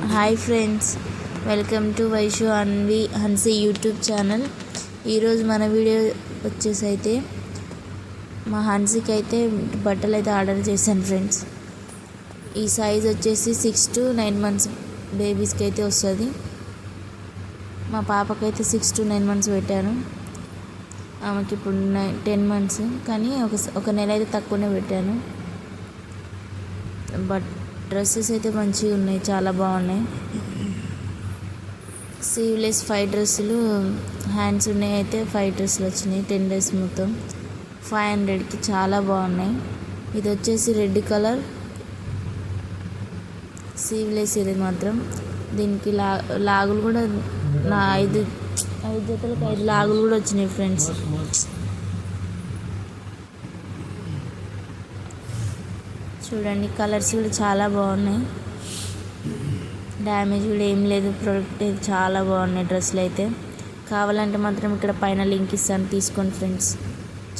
Hi friends, welcome to Vaishu Anvi హన్సీ YouTube channel. ఈరోజు మన video వచ్చేసి అయితే మా హన్సీకి అయితే బట్టలు అయితే ఆర్డర్ చేశాను ఫ్రెండ్స్. ఈ సైజ్ వచ్చేసి 6 to 9 months బేబీస్కి అయితే వస్తుంది. మా పాపకైతే 6 to 9 months పెట్టాను. ఆమెకి ఇప్పుడు 10 months, కానీ ఒక నెల అయితే తక్కువనే పెట్టాను. బట్ డ్రెస్సెస్ అయితే మంచిగా ఉన్నాయి, చాలా బాగున్నాయి. స్లీవ్లెస్ 5 డ్రెస్సులు, హ్యాండ్స్ ఉన్నాయి అయితే 5 డ్రెస్సులు వచ్చినాయి. 10 days మొత్తం 500కి చాలా బాగున్నాయి. ఇది వచ్చేసి రెడ్ కలర్ స్లీవ్లెస్. ఇది మాత్రం దీనికి లాగులు కూడా నా 5 జతలకు 5 లాగులు కూడా వచ్చినాయి ఫ్రెండ్స్. చూడండి, కలర్స్ కూడా చాలా బాగున్నాయి. డ్యామేజ్ కూడా ఏం లేదు. ప్రోడక్ట్ అయితే చాలా బాగున్నాయి డ్రెస్సులు అయితే. కావాలంటే మాత్రం ఇక్కడ పైన లింక్ ఇస్తాను, తీసుకోండి ఫ్రెండ్స్.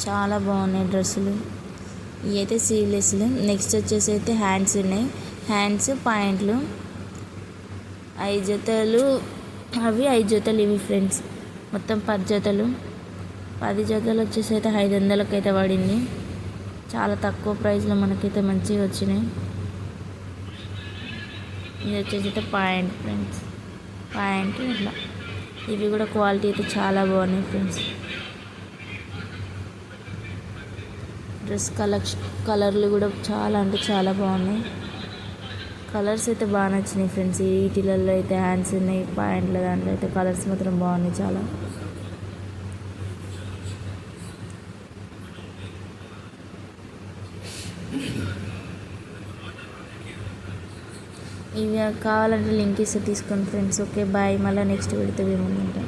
చాలా బాగున్నాయి డ్రెస్సులు. ఇవి అయితే స్లీవ్లెస్లు. నెక్స్ట్ వచ్చేసి అయితే హ్యాండ్స్ ఉన్నాయి. హ్యాండ్స్ పాయింట్లు 5 జతలు, అవి 5 జతలు ఇవి ఫ్రెండ్స్. మొత్తం 10 జతలు. 10 జతలు వచ్చేసి అయితే 500కి అయితే పడింది. చాలా తక్కువ ప్రైస్లో మనకైతే మంచిగా వచ్చినాయి. ఇది వచ్చేసి అయితే పాయింట్ ఫ్రెండ్స్, పాయింట్ ఇట్లా. ఇవి కూడా క్వాలిటీ అయితే చాలా బాగున్నాయి ఫ్రెండ్స్. డ్రెస్ కలర్లు కూడా చాలా అంటే చాలా బాగున్నాయి. కలర్స్ అయితే బాగా నచ్చినాయి ఫ్రెండ్స్. వీటిలలో అయితే హ్యాండ్స్ ఉన్నాయి, పాయింట్ల దాంట్లో అయితే కలర్స్ మాత్రం బాగున్నాయి చాలా. ఇవి కావాలంటే లింక్ ఇస్తే తీసుకోండి ఫ్రెండ్స్. Okay, bye. మళ్ళీ నెక్స్ట్ వీడియోతో మేము ఉంటాం.